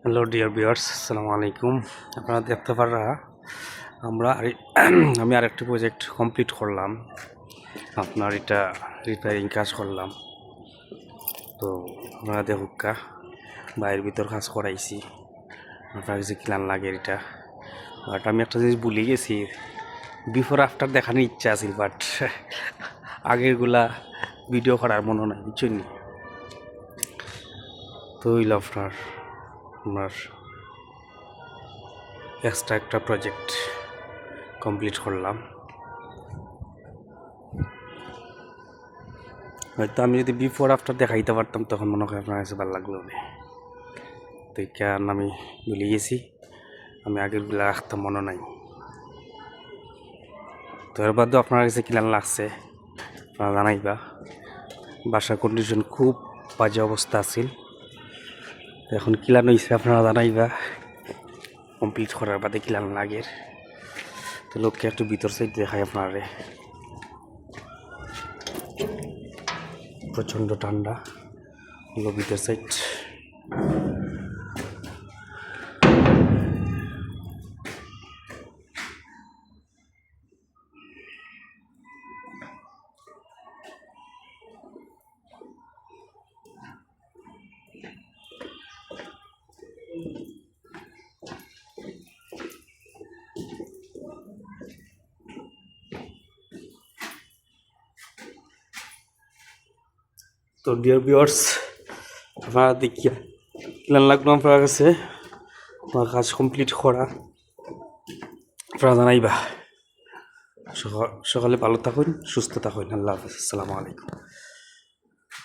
Hello dear viewers, আসসালামু আলাইকুম। আপনারা দেখতে পারা আমি আরেকটি প্রজেক্ট কমপ্লিট করলাম। আপনার এটা রিপেয়ারিং কাজ করলাম। তো আপনারা দেখুকা বাইরের ভিতর কাজ করাইছি। আপনার কাছে কিলান লাগে এটা, বাট আমি একটা জিনিস ভুলে গেছি। বিফোর আফটার দেখানোর ইচ্ছা আছিল, বাট আগেরগুলা ভিডিও করার মনে নাই, বুঝছেন নি? তো হইল আপনার এক্সট্রা একটা প্রজেক্ট কমপ্লিট করলাম। হয়তো আমি যদি বিফোর আফটার দেখাইতে পারতাম তখন মনে হয় আপনার কাছে ভালো লাগলো না। তো কেন আমি ভুলে গেছি, আমি আগেরগুলো রাখতাম মনে নাই। তো এর বাদেও আপনার কাছে কিলান লাগছে আপনারা জানাইবা। বাসার কন্ডিশন খুব বাজে অবস্থা আছিল, এখন কিলান হয়েছে আপনারা জানাইবা। কমপ্লিট করার বাদে কিলান লাগের। তো লোককে একটু ভিতর সাইড দেখাই আপনারে। প্রচণ্ড ঠান্ডা হলো ভিতর সাইড। তো ডিয়ার ভিউয়ার্স, আপনারা দেখিয়া কিলান লাগলো আপনার কাছে। আমার কাজ কমপ্লিট করা আপনারা জানাইবা। সকালে ভালো থাকুন, সুস্থ থাকুন। আল্লাহ হাফেজ, আসসালামু আলাইকুম।